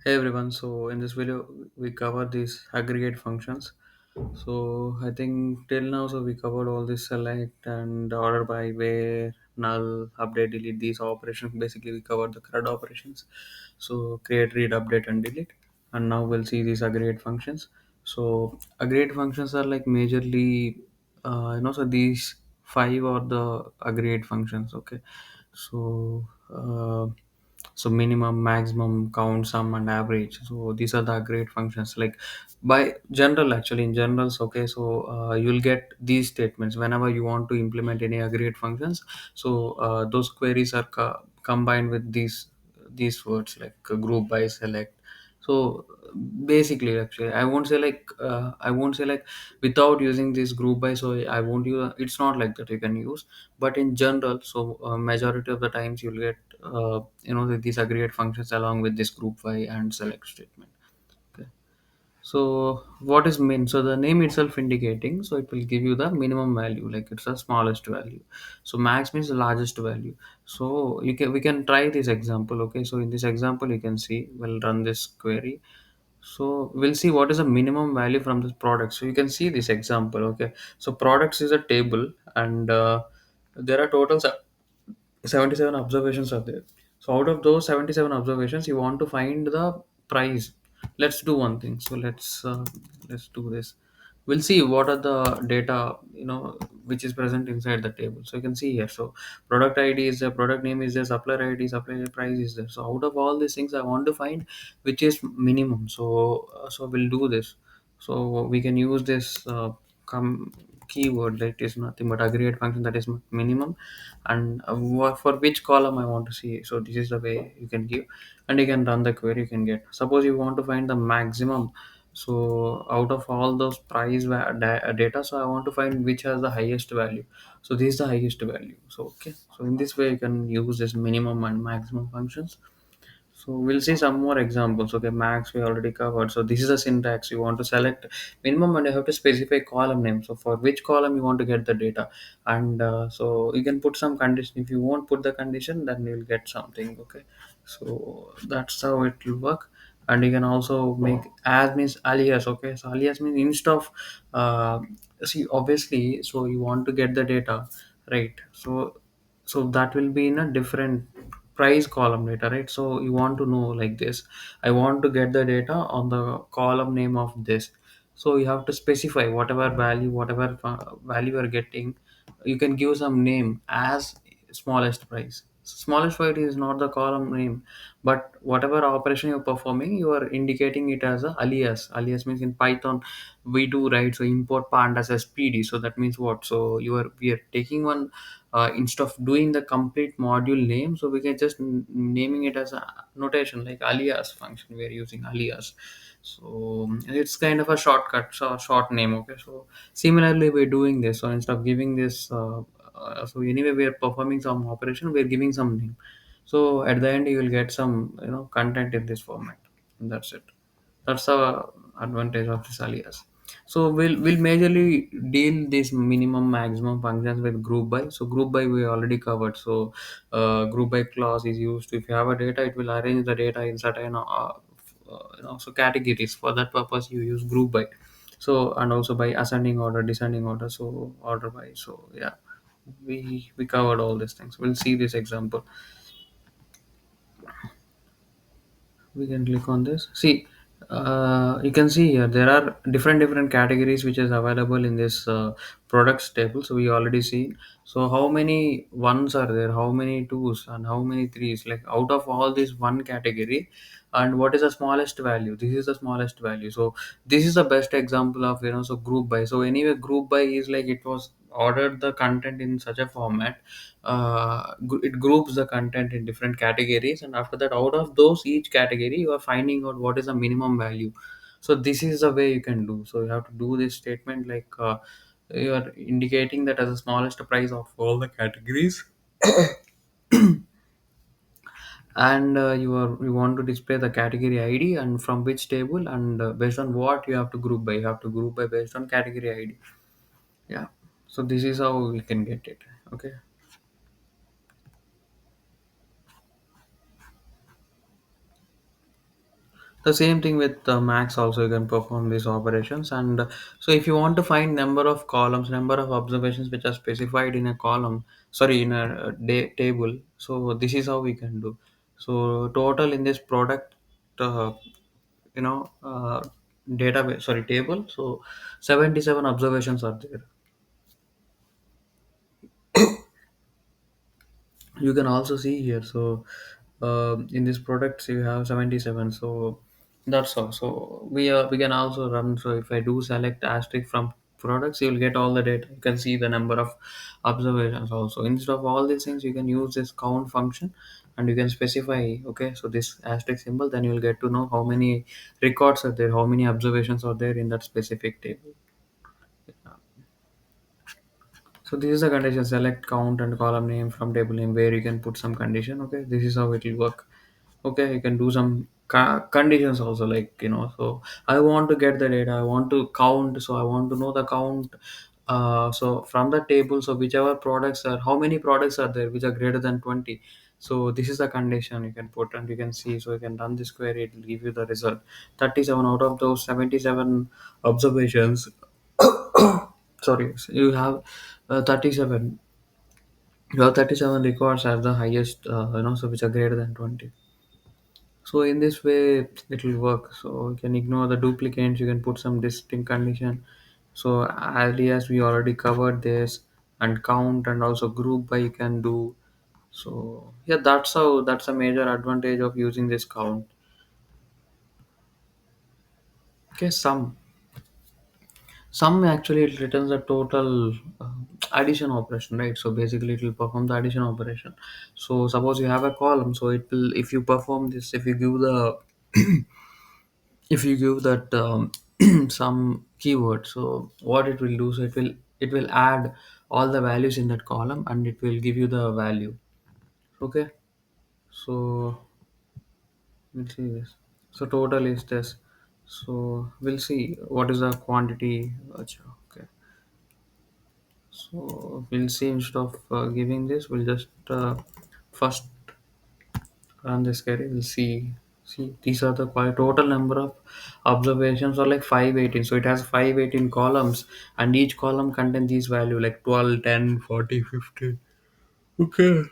Hey everyone, so in this video we cover these aggregate functions. So I think till now so we covered all this select and order by, where, null, update, delete, these operations. Basically we covered the CRUD operations. So create, read, update and delete. And now we'll see these aggregate functions. So aggregate functions are like majorly so these five are the aggregate functions. Okay. So minimum, maximum, count, sum and average, so these are the aggregate functions. Like by general, actually in generals, okay, so you'll get these statements whenever you want to implement any aggregate functions. So those queries are combined with these words like group by, select. So basically, actually I won't say like without using this group by, so I won't use, it's not like that you can use. But in general, so majority of the times you'll get these aggregate functions along with this group by and select statement. Okay. So what is min? So the name itself indicating, so it will give you the minimum value, like it's the smallest value. So max means the largest value. So we can try this example. Okay, so in this example you can see, we'll run this query. So we'll see what is the minimum value from this product. So you can see this example. Okay, so products is a table, and there are total 77 observations are there. So out of those 77 observations, you want to find the price. Let's do one thing. So let's do this. We'll see what are the data, which is present inside the table. So you can see here. So product ID is there, product name is there, supplier ID, supplier price is there. So out of all these things, I want to find which is minimum. So we'll do this. So we can use this com- keyword that is nothing but aggregate function, that is minimum, and for which column I want to see. So this is the way you can give, and you can run the query. You can get, suppose you want to find the maximum. So out of all those data, so I want to find which has the highest value. So this is the highest value. So okay, so in this way you can use this minimum and maximum functions. So we'll see some more examples. Okay, max we already covered. So this is a syntax. You want to select minimum and you have to specify column name. So for which column you want to get the data, and so you can put some condition. If you won't put the condition, then you'll get something. Okay, so that's how it will work. And you can also make as means alias. Okay, so alias means instead of see, obviously, so you want to get the data, right? So that will be in a different price column data, right? So you want to know like this, I want to get the data on the column name of this. So you have to specify whatever value, whatever value you are getting. You can give some name as smallest price. Smallest price is not the column name, but whatever operation you're performing, you are indicating it as a alias. Alias means in Python we do, right? So import pandas as PD. So that means what? So we are taking one, instead of doing the complete module name, so we can just naming it as a notation like alias function. We are using alias. So it's kind of a shortcut, so short name. Okay, so similarly we're doing this. So instead of giving this so anyway we are performing some operation, we're giving some name. So at the end you will get some content in this format, and that's it. That's the advantage of this alias. So we'll majorly deal this minimum maximum functions with group by. So group by we already covered. So group by clause is used if you have a data, it will arrange the data in certain so categories. For that purpose you use group by. So and also by ascending order, descending order, so order by. So yeah, we covered all these things. We'll see this example. We can click on this. See, you can see here there are different categories which is available in this products table. So we already see. So how many ones are there, how many twos and how many threes, like out of all this one category, and what is the smallest value? This is the smallest value. So this is the best example of so group by. So anyway group by is like it was ordered the content in such a format. It groups the content in different categories, and after that out of those each category you are finding out what is the minimum value. So this is the way you can do. So you have to do this statement like you are indicating that as the smallest price of all the categories. And you want to display the category id and from which table, and based on what you have to group by, you have to group by based on category id. Yeah, so this is how we can get it. Okay. The same thing with max also, you can perform these operations. And so if you want to find number of columns, number of observations which are specified in a column, sorry, in a table, so this is how we can do. So total in this product, uh, you know database, sorry, table, so 77 observations are there. You can also see here. So in these products you have 77. So that's all. So we can also run. So if I do select asterisk from products, you'll get all the data. You can see the number of observations also. Instead of all these things, you can use this count function, and you can specify, okay, so this asterisk symbol, then you'll get to know how many records are there, how many observations are there in that specific table. So this is a condition: select count and column name from table name, where you can put some condition. Okay, this is how it will work. Okay, you can do some conditions also, like, so I want to get the data, I want to count, so I want to know the count. So from the table, so whichever products are, how many products are there which are greater than 20. So this is the condition you can put, and you can see. So you can run this query, it will give you the result. 37 out of those 77 observations. Sorry, so you have 37. You have 37 records as the highest, so which are greater than 20. So in this way it will work. So you can ignore the duplicates, you can put some distinct condition. So alias we already covered this, and count and also group by you can do. So yeah, that's a major advantage of using this count. Okay, some actually it returns a total addition operation, right? So basically it will perform the addition operation. So suppose you have a column, so it will, if you perform this, if you give the if you give that some keyword, so what it will do, so it will add all the values in that column, and it will give you the value. Okay, so we'll see this. So total is this. So we'll see what is the quantity. Acha, okay, so we'll see, instead of giving this, we'll just first run this query. We'll see these are the total number of observations are like 518. So it has 518 columns, and each column contains these value like 12, 10, 40, 50. Okay.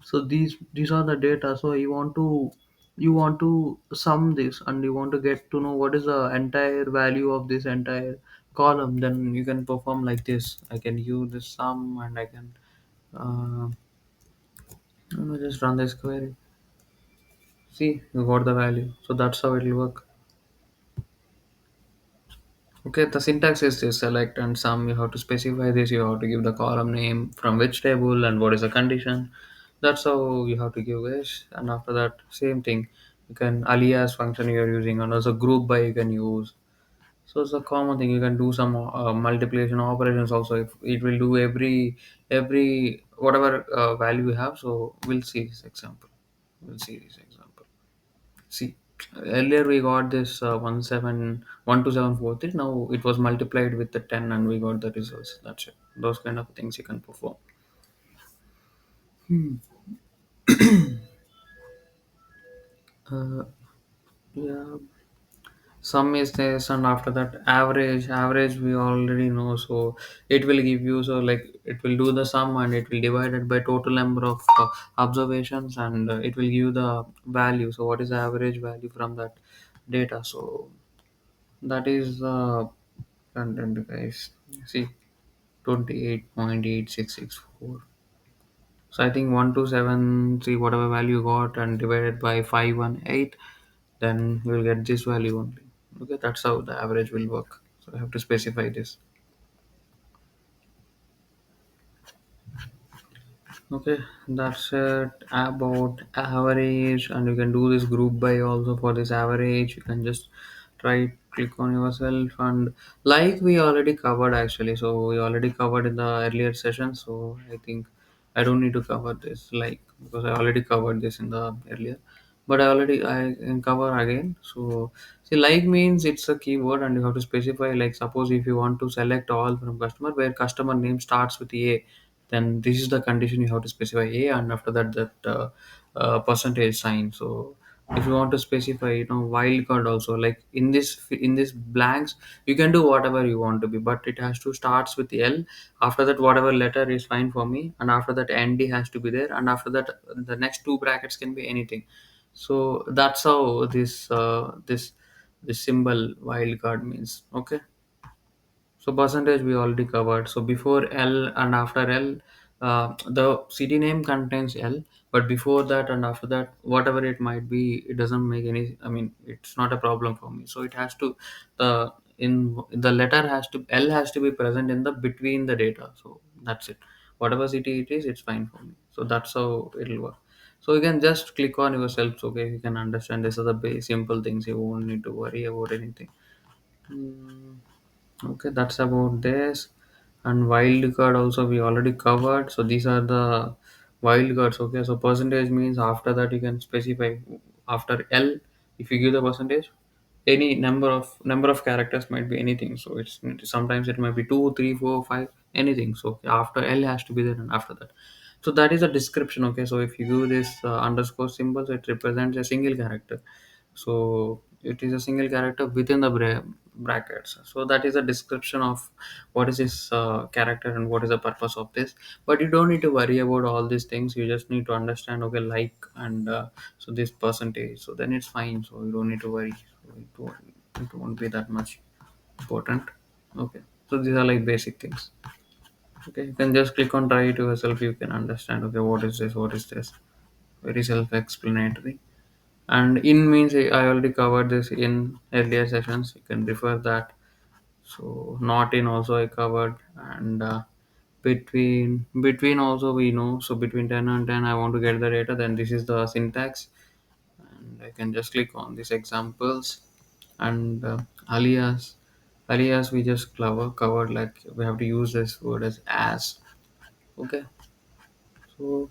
So these are the data. So you want to sum this, and you want to get to know what is the entire value of this entire column. Then you can perform like this. I can use this sum, and I can uh, just run this query. See, you got the value. So that's how it will work. Okay, the syntax is this: select and sum. You have to specify this. You have to give the column name from which table and what is the condition. That's how you have to give this. And after that, same thing. You can alias function you are using, and also group by you can use. So it's a common thing. You can do some multiplication operations also. If it will do every whatever value you have. So we'll see this example. We'll see this example. See, earlier we got this 12743. Now it was multiplied with the 10, and we got the results. That's it. Those kind of things you can perform. Uh, yeah, sum is this, and after that average we already know. So it will give you, so like it will do the sum, and it will divide it by total number of observations, and it will give the value. So what is the average value from that data? So that is content, guys. See, 28.8664. So I think 1273, whatever value you got, and divided by 518, then you will get this value only. Okay, that's how the average will work. So I have to specify this. Okay, that's it about average, and you can do this group by also for this average. You can just try click on yourself, and like we already covered actually. So we already covered in the earlier session. So I think I don't need to cover this, like, because I already covered this in the earlier. But I can cover again. So see, like means it's a keyword, and you have to specify, like, suppose if you want to select all from customer where customer name starts with A, then this is the condition you have to specify A, and after that percentage sign. So if you want to specify, wildcard also, like in this blanks, you can do whatever you want to be, but it has to starts with L. After that, whatever letter is fine for me, and after that ND has to be there, and after that the next two brackets can be anything. So that's how this symbol wildcard means. Okay. So percentage we already covered. So before L and after L, the city name contains L, but before that and after that, whatever it might be, it doesn't make any. I mean, it's not a problem for me. So it has to, the in the letter has to, L has to be present in the between the data. So that's it. Whatever city it is, it's fine for me. So that's how it'll work. So you can just click on yourself. Okay, you can understand. These are the simple things. You won't need to worry about anything. Hmm. Okay, that's about this. And wildcard also we already covered. So these are the wildcards. Okay, so percentage means after that you can specify after L. If you give the percentage, any number of characters might be anything. So it's sometimes it might be two, three, four, five, anything. So after L has to be there, and after that. So that is a description. Okay, so if you give this underscore symbols, it represents a single character. So it is a single character within the brackets. So that is a description of what is this character and what is the purpose of this. But you don't need to worry about all these things. You just need to understand, okay, like, and so this percentage, so then it's fine. So you don't need to worry. So it won't be that much important. Okay, so these are like basic things. Okay, you can just click on try it yourself. You can understand, okay, what is this, what is this. Very self-explanatory. And in means I already covered this in earlier sessions. You can refer that. So not in also I covered. And between also we know. So between 10 and 10 I want to get the data, then this is the syntax. And I can just click on these examples. And alias we just covered, like we have to use this word as. Okay, so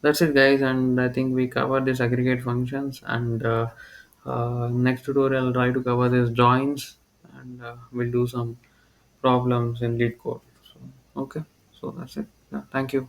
that's it, guys, and I think we covered this aggregate functions. And next tutorial, I'll try to cover this joins, and we'll do some problems in lead code. So, okay, so that's it. Yeah, thank you.